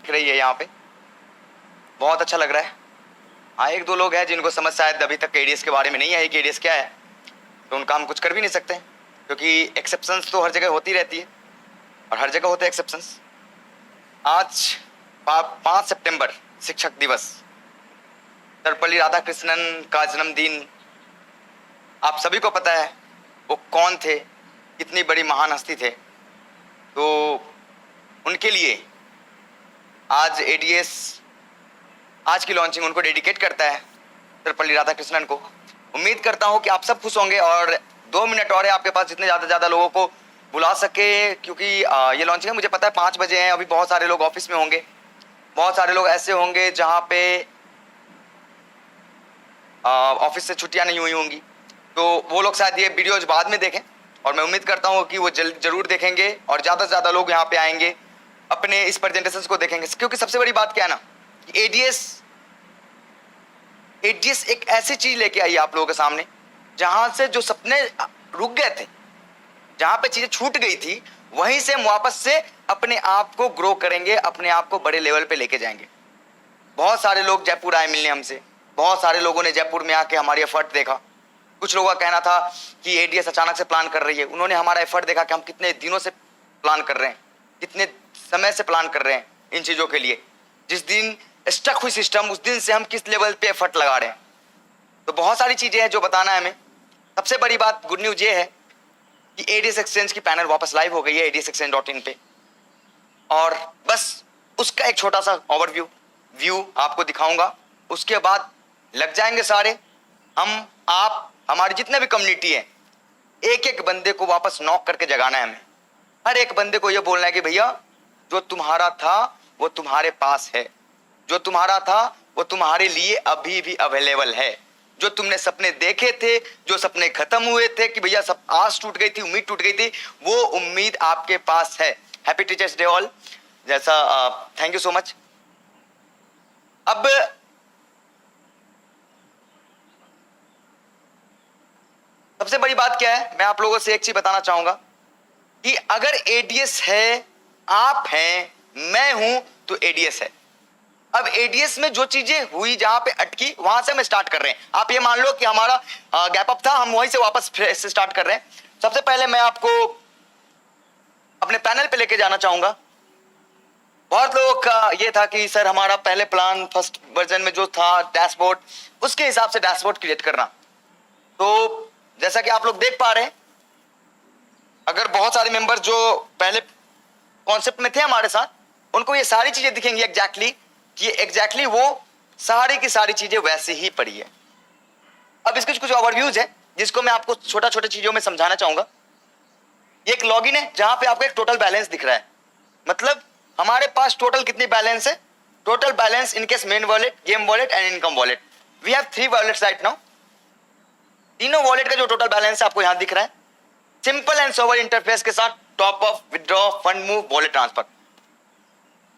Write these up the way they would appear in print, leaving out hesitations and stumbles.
दिख रही है यहाँ पे, बहुत अच्छा लग रहा है। हाँ, एक दो लोग हैं जिनको समझ शायद अभी तक एडीएस के बारे में नहीं है कि एडीएस क्या है, तो उनका हम कुछ कर भी नहीं सकते, क्योंकि एक्सेप्शंस तो हर जगह होती रहती है और हर जगह होते हैं एक्सेप्शंस। आज 5 सितंबर शिक्षक दिवस, सर्वपल्ली राधाकृष्णन का जन्मदिन। आप सभी को पता है वो कौन थे, कितनी बड़ी महान हस्ती थे, तो उनके लिए आज एडीएस आज की लॉन्चिंग उनको डेडिकेट करता है, सर्वपल्ली राधाकृष्णन को। उम्मीद करता हूं कि आप सब खुश होंगे और 2 मिनट और है आपके पास, जितने ज़्यादा लोगों को बुला सके, क्योंकि ये लॉन्चिंग है मुझे पता है 5 बजे है। अभी बहुत सारे लोग ऑफिस में होंगे, बहुत सारे लोग ऐसे होंगे जहाँ पे ऑफिस से छुट्टियाँ नहीं हुई होंगी, तो वो लोग शायद ये वीडियोज बाद में देखें, और मैं उम्मीद करता हूँ कि वो जरूर देखेंगे और ज़्यादा से ज़्यादा लोग यहाँ पे आएंगे, अपने इस प्रेजेंटेशन को देखेंगे। क्योंकि सबसे बड़ी बात क्या है ना, एडीएस एक ऐसी चीज लेके आई आप लोगों के सामने जहां से जो सपने रुक गए थे, जहां पे चीजें छूट गई थी, वहीं से हम वापस से अपने आप को ग्रो करेंगे, अपने आप को बड़े लेवल पे लेके जाएंगे। बहुत सारे लोग जयपुर आए मिलने हमसे, बहुत सारे लोगों ने जयपुर में आके हमारी एफर्ट देखा। कुछ लोगों का कहना था कि एडीएस अचानक से प्लान कर रही है, उन्होंने हमारा एफर्ट देखा कि हम कितने दिनों से प्लान कर रहे हैं, कितने समय से प्लान कर रहे हैं इन चीजों के लिए। जिस दिन स्टक हुई सिस्टम, उस दिन से हम किस लेवल पे एफर्ट लगा रहे हैं। तो बहुत सारी चीजें हैं जो बताना है हमें। सबसे बड़ी बात, गुड न्यूज ये है कि एडीएस एक्सचेंज की पैनल वापस लाइव हो गई है adsexchange.in पे, और बस उसका एक छोटा सा व्यू आपको दिखाऊंगा। उसके बाद लग जाएंगे सारे हम, आप, हमारी जितने भी कम्युनिटी है, एक एक बंदे को वापस नॉक करके जगाना है हमें। हर एक बंदे को यह बोलना है कि भैया जो तुम्हारा था वो तुम्हारे पास है, जो तुम्हारा था वो तुम्हारे लिए अभी भी अवेलेबल है। जो तुमने सपने देखे थे, जो सपने खत्म हुए थे कि भैया सब आस टूट गई थी, उम्मीद टूट गई थी, वो उम्मीद आपके पास है। Happy teachers day all. जैसा थैंक यू सो मच। अब सबसे बड़ी बात क्या है, मैं आप लोगों से एक चीज बताना चाहूंगा कि अगर एडीएस है, आप हैं, मैं हूं, तो एडीएस है। अब एडीएस में जो चीजें हुई, जहां पे अटकी, वहां से हम स्टार्ट कर रहे हैं। आप ये मान लो कि हमारा गैप अप था, हम वहीं से वापस से स्टार्ट कर रहे हैं। सबसे पहले मैं आपको अपने पैनल पे लेके जाना चाहूंगा। बहुत लोगों का ये था कि सर हमारा पहले प्लान फर्स्ट वर्जन में जो था डैशबोर्ड, उसके हिसाब से डैशबोर्ड क्रिएट करना। तो जैसा कि आप लोग देख पा रहे हैं, अगर बहुत सारे मेंबर जो पहले कॉन्सेप्ट में थे हमारे साथ, उनको ये सारी चीजें दिखेंगी एग्जैक्टली कि एग्जैक्टली वो सारी की सारी चीजें वैसे ही पड़ी है। अब इसके कुछ ओवरव्यूज है जिसको मैं आपको छोटा छोटा चीजों में समझाना चाहूंगा। एक लॉगिन है जहां पे आपको एक टोटल बैलेंस दिख रहा है, मतलब हमारे पास टोटल कितनी बैलेंस है। Total balance in case main wallet, game wallet and income wallet. We have 3 wallets right now. तीनों वॉलेट का जो टोटल बैलेंस है आपको यहां दिख रहा है, सिंपल एंड सोवर इंटरफेस के साथ। Top up, withdraw, fund move, wallet transfer,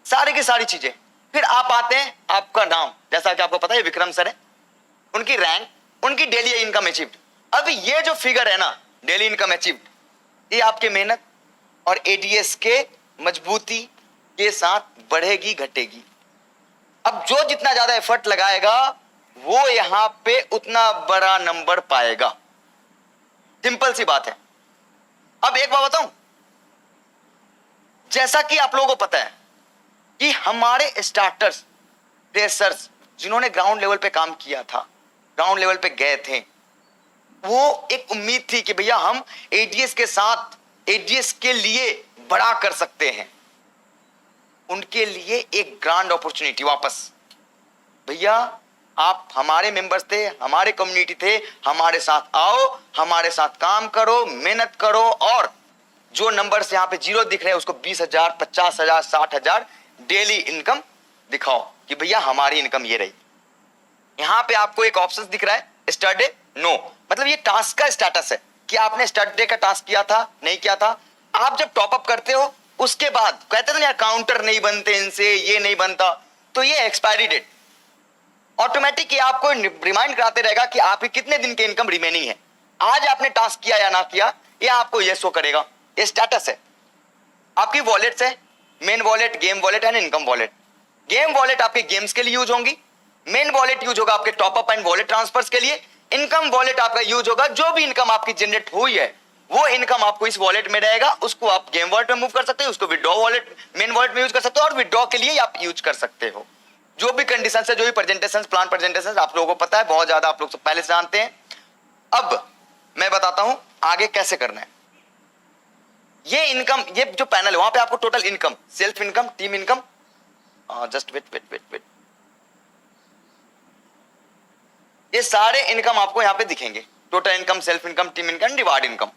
सारी की सारी चीजें। फिर आप आते हैं, आपका नाम, जैसा कि आपको पता है विक्रम सर है, उनकी रैंक, उनकी डेली इनकम अचीव्ड। अब ये जो फिगर है ना, डेली इनकम अचीव्ड, ये आपके मेहनत और एडीएस के मजबूती के साथ बढ़ेगी घटेगी। अब जो जितना ज्यादा एफर्ट लगाएगा वो यहां पे उतना बड़ा नंबर पाएगा। सिंपल सी बात है। अब एक बात बताऊं, जैसा कि आप लोगों को पता है कि हमारे स्टार्टर्स, फ्रेशर्स, जिन्होंने ग्राउंड लेवल पे काम किया था, ग्राउंड लेवल पे गए थे, वो एक उम्मीद थी कि भैया हम एडीएस के साथ, एडीएस के लिए बड़ा कर सकते हैं। उनके लिए एक ग्रांड अपॉर्चुनिटी वापस, भैया आप हमारे मेंबर्स थे, हमारे कम्युनिटी थे, हमारे साथ आओ, हमारे साथ काम करो, मेहनत करो, और जो नंबर्स यहाँ पे जीरो दिख रहे हैं उसको 20,000, 50,000, 60,000 डेली इनकम दिखाओ कि भैया हमारी इनकम ये रही। यहां पे आपको एक ऑप्शन दिख रहा है, स्टार्ट डे, नो, मतलब ये टास्क का स्टेटस है कि आपने स्टार्ट डे का टास्क किया था, नहीं किया था। आप जब टॉप अप करते हो उसके बाद कहते थे ना यार काउंटर नहीं बनते इनसे, ये नहीं बनता, तो ये एक्सपायरी डेट ऑटोमेटिक ये आपको रिमाइंड कराते रहेगा कि आपकी कितने दिन की इनकम रिमेनिंग है। आज आपने टास्क किया या ना किया, ये आपको ये शो करेगा। ये स्टेटस है, आपकी वॉलेट्स है, main wallet, game wallet and income wallet. Game wallet आपके गेम्स के लिए यूज होंगी, मेन वॉलेट यूज होगा आपके टॉपअप एंड वॉलेट ट्रांसफर्स के लिए, इनकम वॉलेट आपका यूज होगा जो भी इनकम आपकी जनरेट हुई है वो इनकम आपको इस वॉलेट में रहेगा, उसको आप गेम वॉलेट में मूव कर सकते हो, उसको विड्रॉ वॉलेट मेन वॉलेट में यूज कर सकते हो और विड्रॉ के लिए आप यूज कर सकते हो। जो भी कंडीशन है, जो भी प्रेजेंटेशन, प्लान प्रेजेंटेशन आप लोगों को पता है, बहुत ज्यादा आप लोग सब पहले से जानते हैं। अब मैं बताता हूं आगे कैसे करना है। ये इनकम, ये जो पैनल है वहां पे आपको total income, self income, team income, just wait, ये सारे इनकम आपको यहां पे दिखेंगे। Total income, self income, team income, reward income.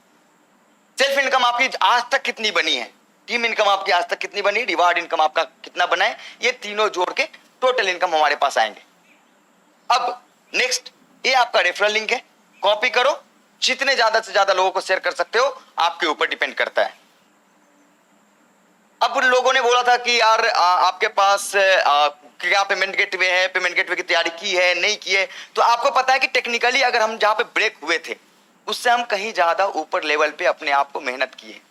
Self income आपकी आज तक कितनी बनी है, टीम इनकम आपकी आज तक कितनी बनी, रिवार्ड इनकम आपका कितना बना है, ये तीनों जोड़ के टोटल इनकम हमारे पास आएंगे। अब नेक्स्ट, ये आपका रेफरल लिंक है, कॉपी करो, जितने ज्यादा से ज्यादा लोगों को शेयर कर सकते हो आपके ऊपर डिपेंड करता है। अब उन लोगों ने बोला था कि यार आपके पास क्या पेमेंट गेटवे है, पेमेंट गेटवे की तैयारी की है नहीं की है, तो आपको पता है कि टेक्निकली अगर हम जहां पे ब्रेक हुए थे उससे हम कहीं ज्यादा ऊपर लेवल पे अपने आप को मेहनत किए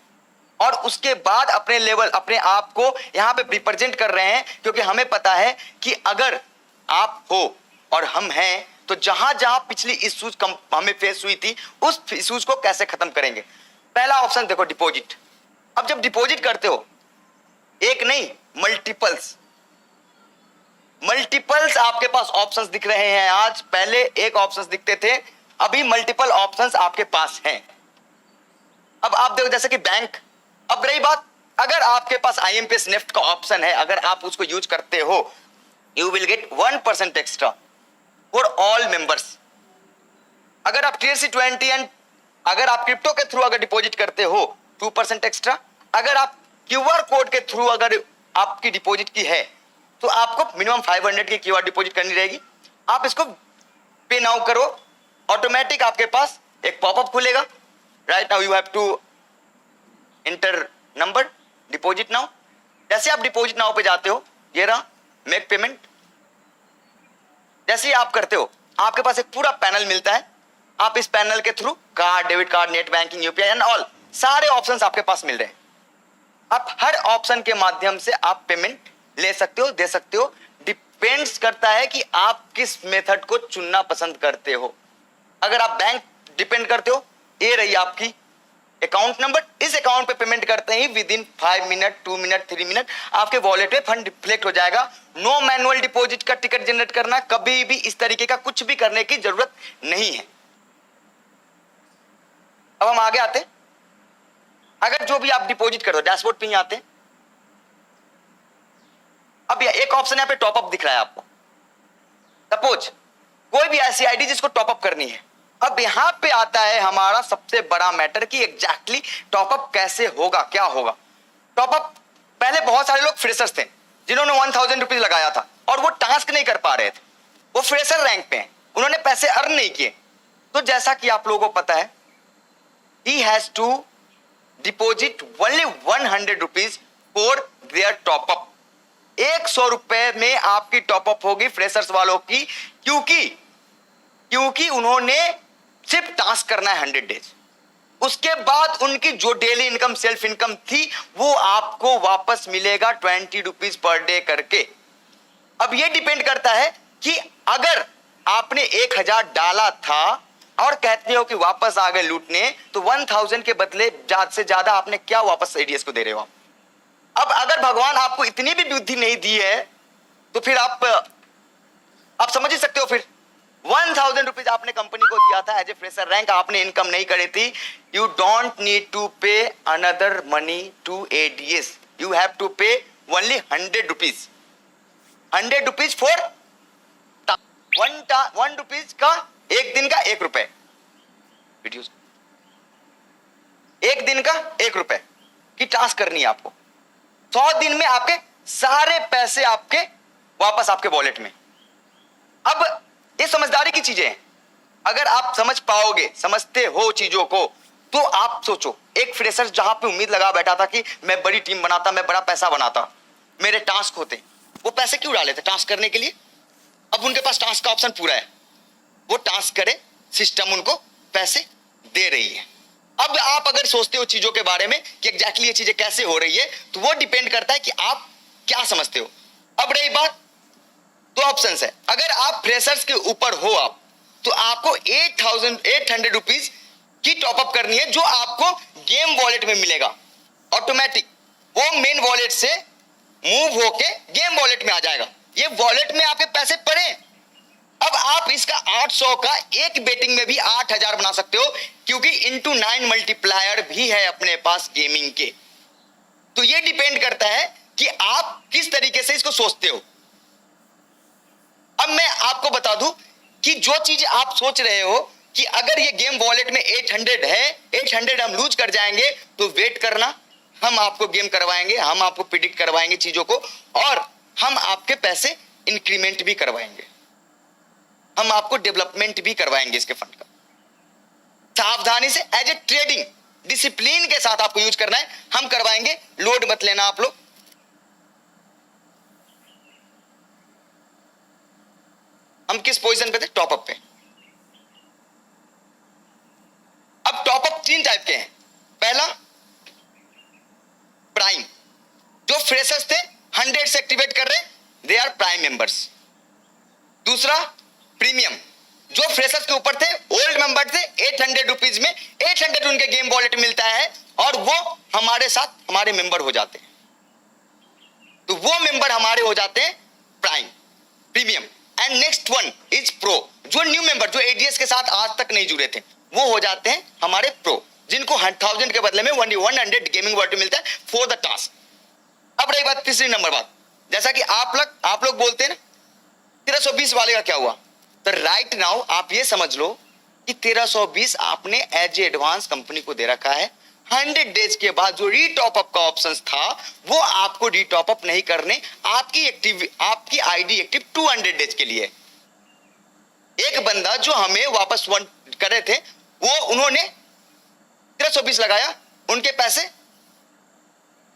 और उसके बाद अपने लेवल, अपने आप को यहाँ पे रिप्रेजेंट कर रहे हैं, क्योंकि हमें पता है कि अगर आप हो और हम हैं तो जहां जहां पिछली इश्यूज हमें फेस हुई थी उस इश्यूज को कैसे खत्म करेंगे। पहला ऑप्शन देखो, डिपॉजिट। अब जब डिपॉजिट करते हो, एक नहीं मल्टीपल्स आपके पास ऑप्शंस दिख रहे हैं आज, पहले एक ऑप्शंस दिखते थे, अभी मल्टीपल ऑप्शंस आपके पास हैं। अब आप देखो जैसे कि बैंक। अब रही बात, अगर आपके पास IMPS नेफ्ट का ऑप्शन है, अगर आप उसको यूज करते हो, you will get 1% extra for all members. अगर आप TRC20 एंड अगर आप क्रिप्टो के थ्रू अगर डिपॉजिट करते हो 2% एक्स्ट्रा, अगर आप QR कोड के थ्रू अगर आपकी डिपॉजिट की है तो आपको मिनिमम 500 की QR डिपॉजिट करनी रहेगी। आप इसको पे नाउ करो, ऑटोमेटिक आपके पास एक पॉपअप खुलेगा, right now you have to enter number, deposit now. जैसे आप डिपॉजिट नाउ पे जाते हो, ये रहा मेक पेमेंट, जैसे ही आप करते हो आपके पास एक पूरा पैनल मिलता है। आप इस पैनल के through card, debit card, net banking, UPI and all सारे ऑप्शंस आपके पास मिल रहे हैं। आप हर ऑप्शन के माध्यम से आप पेमेंट ले सकते हो, दे सकते हो, डिपेंड्स करता है कि आप किस मेथड को चुनना पसंद करते हो। अगर आप बैंक डिपेंड करते हो, ये रही आपकी अकाउंट नंबर, इस अकाउंट पे पेमेंट करते ही within 5 minute, 2 minute, 3 minute आपके वॉलेट में फंड रिफ्लेक्ट हो जाएगा। नो मैनुअल डिपॉजिट का टिकट जनरेट करना, कभी भी इस तरीके का कुछ भी करने की जरूरत नहीं है। अब हम आगे आते, अगर जो भी आप डिपॉजिट करते हो डैशबोर्ड पे ही आते हैं। अब एक ऑप्शन यहाँ पे टॉपअप दिख रहा है आपको। सपोज कोई भी ऐसी आईडी जिसको टॉपअप करनी है। अब यहां पे आता है हमारा सबसे बड़ा मैटर कि एग्जैक्टली टॉपअप कैसे होगा, क्या होगा। टॉपअप पहले बहुत सारे लोग फ्रेशर्स थे जिन्होंने 1000 रुपीज लगाया था और वो टास्क नहीं कर पा रहे थे, वो फ्रेशर रैंक पे हैं, उन्होंने पैसे अर्न नहीं किए। तो जैसा कि आप लोगों को पता है, he has to deposit only 100 rupees for their top up. 100 रुपए में आपकी टॉपअप होगी फ्रेशर्स वालों की, क्योंकि उन्होंने सिर्फ टास्क करना है 100 डेज। उसके बाद उनकी जो डेली इनकम, सेल्फ इनकम थी, वो आपको वापस मिलेगा 20 रुपीज पर डे करके। अब ये डिपेंड करता है कि अगर आपने 1000 डाला था और कहते हो कि वापस आ गए लूटने, तो 1000 के बदले ज्यादा से ज्यादा आपने क्या वापस एडीएस को दे रहे हो। अब अगर भगवान आपको इतनी भी बुद्धि नहीं दी है तो फिर आप समझ ही सकते हो। फिर 1000 रुपीज आपने कंपनी को दिया था एज ए फ्रेशर रैंक, आपने इनकम नहीं करी थी। You don't need to pay another money to ads, you have to pay only 100 rupees. 100 rupees for 1 rupees का एक दिन का 1 रुपए, एक दिन का 1 रुपए की टास्क करनी है आपको। 100 दिन में आपके सारे पैसे आपके वापस आपके वॉलेट में। अब ये समझदारी की चीजें हैं, अगर आप समझ पाओगे, समझते हो चीजों को, तो आप सोचो एक फ्रेशर जहां पे उम्मीद लगा बैठा था कि मैं बड़ी टीम बनाता, मैं बड़ा पैसा बनाता, मेरे टास्क होते, वो पैसे क्यों डाले थे टास्क करने के लिए। अब उनके पास टास्क का ऑप्शन पूरा है, वो टास्क करे, सिस्टम उनको पैसे दे रही है। अब आप अगर सोचते हो चीजों के बारे में कि एग्जैक्टली ये चीजें कैसे हो रही है, तो वो डिपेंड करता है कि आप क्या समझते हो। अब रही बात दो ऑप्शन है। अगर आप फ्रेशर्स के ऊपर हो आप, तो आपको 8,800 रुपीज की टॉपअप करनी है, जो आपको गेम वॉलेट में मिलेगा ऑटोमेटिक। वो मेन वॉलेट से मूव होके गेम वॉलेट में आ जाएगा। ये वॉलेट में आपके पैसे पड़े। अब आप इसका 800 का एक बेटिंग में भी 8,000 बना सकते हो, क्योंकि इंटू 9 मल्टीप्लायर भी है अपने पास गेमिंग के। तो ये डिपेंड करता है कि आप किस तरीके से इसको सोचते हो। अब मैं आपको बता दूं कि जो चीज आप सोच रहे हो कि अगर ये गेम वॉलेट में 800 है, 800 हम लूज कर जाएंगे, तो वेट करना, हम आपको गेम करवाएंगे, हम आपको प्रिडिक्ट करवाएंगे चीजों को, और हम आपके पैसे इंक्रीमेंट भी करवाएंगे, हम आपको डेवलपमेंट भी करवाएंगे इसके फंड का। सावधानी से एज ए ट्रेडिंग डिसिप्लिन के साथ आपको यूज करना है, हम करवाएंगे, लोड मत लेना आप लोग। हम किस पोजीशन पे थे? टॉपअप पे। अब टॉपअप 3 टाइप के हैं। पहला प्राइम, जो फ्रेशर्स थे 100 से एक्टिवेट कर रहे, दे आर प्राइम मेंबर्स। दूसरा प्रीमियम, जो फ्रेशर्स के ऊपर थे, ओल्ड मेंबर थे, 800 रुपीज में 800 उनके गेम वॉलेट मिलता है, और वो हमारे साथ हमारे मेंबर हो जाते हैं। तो वो मेंबर हमारे हो जाते हैं prime, premium. And next one is pro, जो न्यू मेंबर, जो एडीएस के साथ आज तक नहीं जुड़े थे, वो हो जाते हैं हमारे प्रो, जिनको 1000 के बदले में 100 गेमिंग वॉलेट मिलता है फॉर द टास्क। अब रही बात तीसरी नंबर बात, जैसा कि आप लोग बोलते हैं ना 1320 वाले का क्या हुआ, तो राइट नाउ आप ये समझ लो कि 1320 आपने एज ए एडवांस कंपनी को दे रखा है। 100 डेज के बाद जो रीटॉपअप का ऑप्शन था, वो आपको रीटॉपअप नहीं करने, आपकी आईडी एक्टिव 200 डेज के लिए। एक बंदा जो हमें वापस कर रहे थे, वो उन्होंने 1320 लगाया, उनके पैसे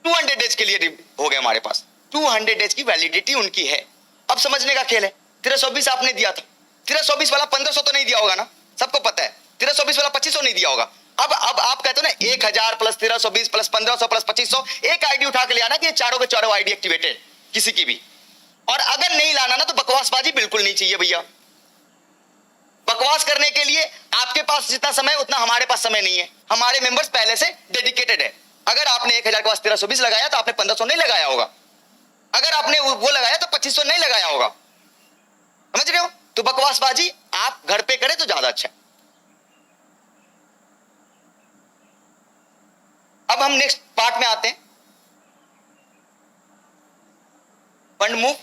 200 डेज के लिए हो गए हमारे पास। 200 डेज की वैलिडिटी उनकी है। अब समझने का खेल है, 1320 आपने दिया था, 1320 वाला 1500 तो नहीं दिया होगा ना, सबको पता है। 1320 वाला 2500 नहीं दिया होगा। अब आप कहते हो ना 1000 प्लस 1320 प्लस 1500 प्लस 2500, एक आईडी उठा के ले आना कि ये चारों के चारों आईडी एक्टिवेटेड किसी की भी। और अगर नहीं लाना ना, तो बकवासबाजी बिल्कुल नहीं चाहिए भैया। बकवास करने के लिए आपके पास जितना समय, उतना हमारे पास समय नहीं है। हमारे मेंबर्स पहले से डेडिकेटेड है। अगर आपने 1000 के पास 1320 लगाया, तो आपने 1500 नहीं लगाया होगा। अगर आपने वो लगाया, तो 2500 नहीं लगाया होगा। समझ रहे हो? तो बकवासबाजी आप घर पे करें तो ज्यादा अच्छा है। अब हम नेक्स्ट पार्ट में आते हैं, फंड मूव।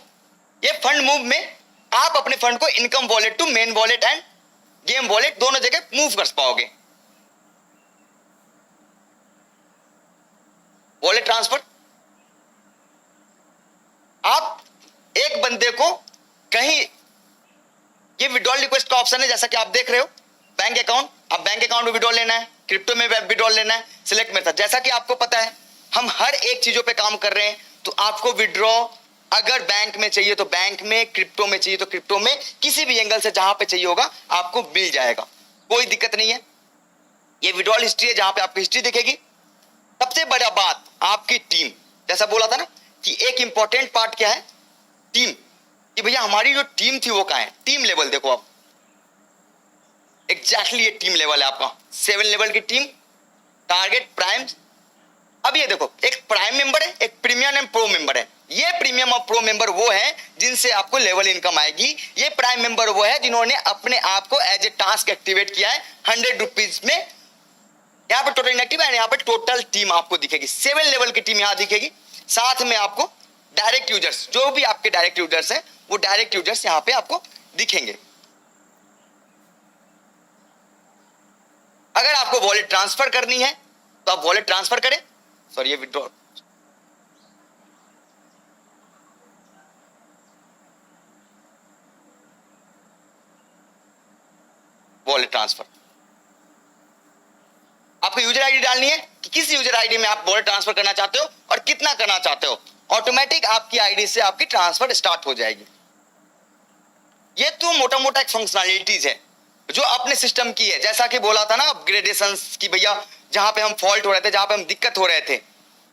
ये फंड मूव में आप अपने फंड को income wallet to main wallet and game wallet दोनों जगह मूव कर पाओगे। वॉलेट ट्रांसफर, आप एक बंदे को कहीं, ये विड्रॉल रिक्वेस्ट का ऑप्शन है, जैसा कि आप देख रहे हो, बैंक अकाउंट, आप बैंक अकाउंट में विड्रॉल लेना है, क्रिप्टो में विड्रॉल लेना है, सिलेक्ट मेथड। जैसा कि आपको पता है, हम हर एक चीजों पे काम कर रहे हैं, तो आपको विड्रॉ अगर बैंक में चाहिए तो बैंक में, क्रिप्टो में चाहिए तो क्रिप्टो में, किसी भी एंगल से जहां पे चाहिए होगा आपको मिल जाएगा, कोई दिक्कत नहीं है। ये विड्रॉल हिस्ट्री है, जहां पे आपकी हिस्ट्री दिखेगी। सबसे बड़ा बात आपकी टीम, जैसा बोला था ना कि एक इंपॉर्टेंट पार्ट क्या है, टीम, कि भैया हमारी जो टीम थी वो कहां है। टीम लेवल देखो आप, एग्जैक्टली ये टीम लेवल है आपका, 7 लेवल की टीम, टारगेट प्राइम। अब ये देखो, एक प्राइम मेंबर है, एक प्रीमियम एंड प्रो मेंबर है। ये प्रीमियम और प्रो मेंबर वो है जिनसे आपको लेवल इनकम आएगी। ये प्राइम मेंबर वो है जिन्होंने अपने आप को एज ए टास्क एक्टिवेट किया है 100 रुपीज में। यहाँ पे टोटल इनएक्टिव है, यहाँ पे टोटल टीम आपको दिखेगी, 7 लेवल की टीम यहाँ दिखेगी। साथ में आपको डायरेक्ट यूजर्स, जो भी आपके डायरेक्ट यूजर्स हैं, वो डायरेक्ट यूजर्स यहाँ पे आपको दिखेंगे। अगर आपको वॉलेट ट्रांसफर करनी है तो आप वॉलेट ट्रांसफर करें, सॉरी ये विड्रॉ, वॉलेट ट्रांसफर, आपको यूजर आईडी डालनी है कि किस यूजर आईडी में आप वॉलेट ट्रांसफर करना चाहते हो और कितना करना चाहते हो। ऑटोमेटिक आपकी आईडी से आपकी ट्रांसफर स्टार्ट हो जाएगी। ये तो मोटा मोटा एक फंक्शनैलिटीज है जो अपने सिस्टम की है। जैसा कि बोला था ना अपग्रेडेशंस की, भैया जहां पे हम फॉल्ट हो रहे थे, जहां पे हम दिक्कत हो रहे थे,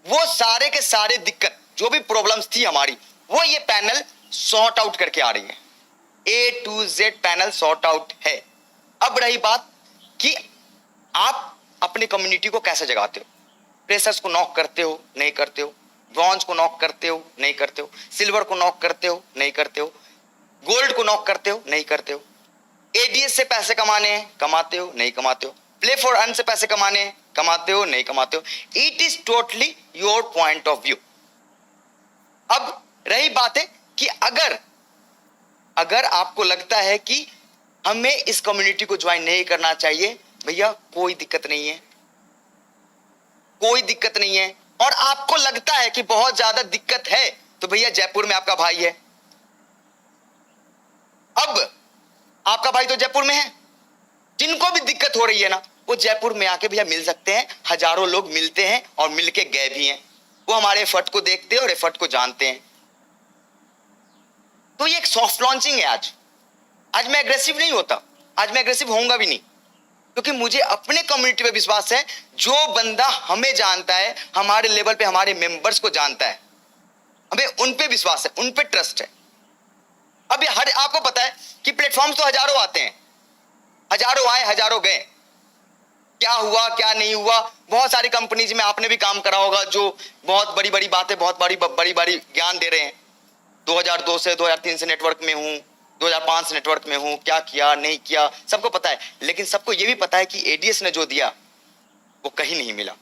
वो सारे के सारे दिक्कत जो भी प्रॉब्लम्स थी हमारी, वो ये पैनल सॉर्ट आउट करके आ रही है, A to Z panel sort out है। अब रही बात कि आप अपनी कम्युनिटी को कैसे जगाते हो। प्रेशर्स को नॉक करते हो, नहीं करते हो, ब्रॉन्ज को नॉक करते हो, नहीं करते हो, सिल्वर को नॉक करते हो, नहीं करते हो, गोल्ड को नॉक करते हो, नहीं करते हो, एडीएस से पैसे कमाने हैं, कमाते हो, नहीं कमाते हो, प्ले फॉर अर्न से पैसे कमाने हैं, कमाते हो, नहीं कमाते हो। It is totally your point of view. अब रही बात है कि अगर आपको लगता है कि हमें इस कम्युनिटी को ज्वाइन नहीं करना चाहिए, भैया कोई दिक्कत नहीं है, कोई दिक्कत नहीं है। और आपको लगता है कि बहुत ज्यादा दिक्कत है, तो भैया जयपुर में आपका भाई है। अब आपका भाई तो जयपुर में है, जिनको भी दिक्कत हो रही है ना, वो जयपुर में आके भैया मिल सकते हैं। हजारों लोग मिलते हैं और मिलके गए भी हैं। वो हमारे एफर्ट को देखते हैं और एफर्ट को जानते हैं। तो ये एक सॉफ्ट लॉन्चिंग है। आज मैं एग्रेसिव नहीं होता, आज मैं एग्रेसिव होऊंगा भी नहीं, क्योंकि मुझे अपने कम्युनिटी पे विश्वास है। जो बंदा हमें जानता है, हमारे लेवल पे हमारे मेंबर्स को जानता है, हमें उन पे विश्वास है, उन पे ट्रस्ट है। अब हर आपको पता है कि प्लेटफॉर्म्स तो हजारों आते हैं, हजारों आए हजारों गए। क्या हुआ क्या नहीं हुआ, बहुत सारी कंपनीज में आपने भी काम करा होगा, जो बहुत बड़ी बड़ी बातें, बहुत बड़ी बड़ी ज्ञान दे रहे हैं। 2002 से 2003 से नेटवर्क में हूं, 2005 से नेटवर्क में हूं, क्या किया नहीं किया सबको पता है। लेकिन सबको यह भी पता है कि एडीएस ने जो दिया वो कहीं नहीं मिला।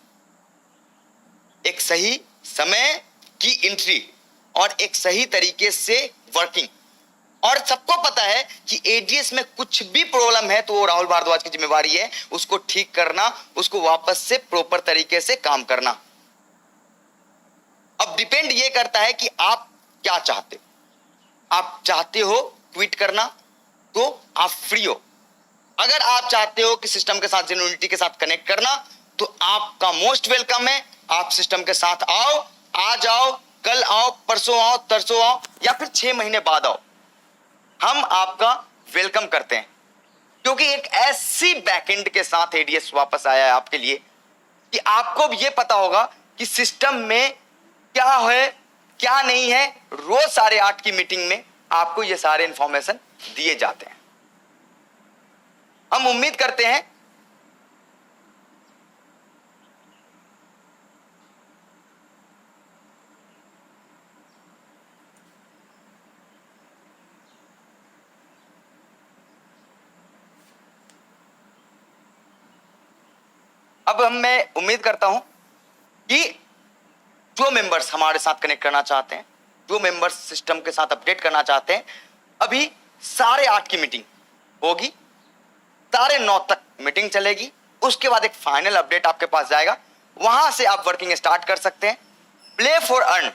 एक सही समय की एंट्री और एक सही तरीके से वर्किंग। और सबको पता है कि एडीएस में कुछ भी प्रॉब्लम है तो वो राहुल भारद्वाज की जिम्मेवारी है, उसको ठीक करना, उसको वापस से प्रॉपर तरीके से काम करना। अब डिपेंड ये करता है कि आप क्या चाहते हो। आप चाहते हो क्विट करना तो आप फ्री हो। अगर आप चाहते हो कि सिस्टम के साथ, जेन्युइनिटी के साथ कनेक्ट करना, तो आपका मोस्ट वेलकम है। आप सिस्टम के साथ आओ, आज आओ, कल आओ, परसों आओ, तरसों आओ, या फिर 6 महीने बाद आओ, हम आपका वेलकम करते हैं। क्योंकि एक ऐसी बैकएंड के साथ एडीएस वापस आया है आपके लिए कि आपको भी ये पता होगा कि सिस्टम में क्या है क्या नहीं है। रोज 8:30 की मीटिंग में आपको ये सारे इंफॉर्मेशन दिए जाते हैं। हम उम्मीद करते हैं अब मैं उम्मीद करता हूं कि जो मेंबर्स हमारे साथ कनेक्ट करना चाहते हैं, जो मेंबर्स सिस्टम के साथ अपडेट करना चाहते हैं, अभी 8:30 की मीटिंग होगी, 9:30 तक मीटिंग चलेगी। उसके बाद एक फाइनल अपडेट आपके पास जाएगा, वहां से आप वर्किंग स्टार्ट कर सकते हैं। प्ले फॉर अर्न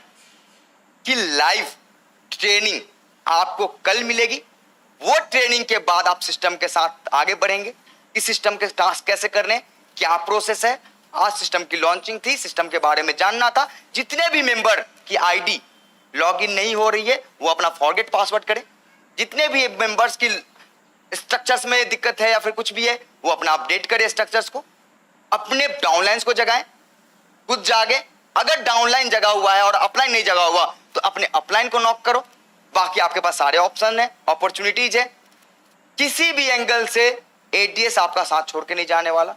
की लाइव ट्रेनिंग आपको कल मिलेगी। वो ट्रेनिंग के बाद आप सिस्टम के साथ आगे बढ़ेंगे कि सिस्टम के टास्क कैसे करने, क्या प्रोसेस है। आज सिस्टम की लॉन्चिंग थी, सिस्टम के बारे में जानना था। जितने भी मेंबर की आईडी लॉगिन नहीं हो रही है वो अपना फॉरगेट पासवर्ड करें। जितने भी मेंबर्स की स्ट्रक्चर्स में दिक्कत है या फिर कुछ भी है, वो अपना अपडेट करें स्ट्रक्चर्स को, अपने डाउनलाइंस को जगाएं, खुद जागे। अगर डाउनलाइन जगा हुआ है और अपलाइन नहीं जगा हुआ तो अपने अपलाइन को नॉक करो। बाकी आपके पास सारे ऑप्शन है, अपॉर्चुनिटीज है। किसी भी एंगल से एडीएस आपका साथ छोड़ के नहीं जाने वाला।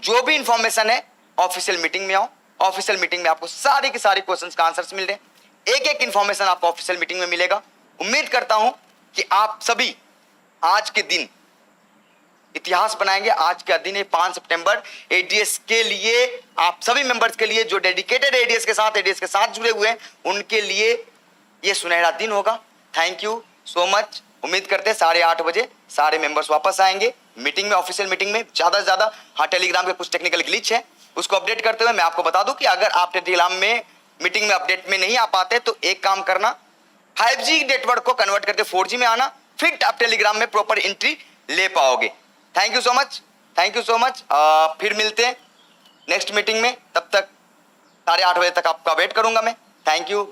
जो भी इंफॉर्मेशन है ऑफिशियल मीटिंग में आओ। ऑफिशियल मीटिंग में आपको सारी की सारी क्वेश्चंस का आंसर्स मिल रहे हैं। एक एक इंफॉर्मेशन आपको ऑफिशियल मीटिंग में मिलेगा। उम्मीद करता हूं कि आप सभी आज के दिन इतिहास बनाएंगे। आज का दिन है 5 सितंबर, एडीएस के लिए, आप सभी मेंबर्स के लिए जो डेडिकेटेड एडीएस के साथ जुड़े हुए हैं, उनके लिए ये सुनहरा दिन होगा। Thank you so much. उम्मीद करते हैं 8:30 बजे सारे मेंबर्स वापस आएंगे मीटिंग में, ऑफिशियल मीटिंग में। ज्यादा से ज्यादा, हाँ, टेलीग्राम के कुछ टेक्निकल ग्लिच है, उसको अपडेट करते हुए मैं आपको बता दूं कि अगर आप टेलीग्राम में मीटिंग में अपडेट में नहीं आ पाते तो एक काम करना, 5G नेटवर्क को कन्वर्ट करके 4G में आना, फिर आप टेलीग्राम में प्रॉपर एंट्री ले पाओगे। Thank you so much, thank you so much. फिर मिलते हैं नेक्स्ट मीटिंग में। तब तक 8:30 बजे तक आपका वेट करूंगा मैं। Thank you.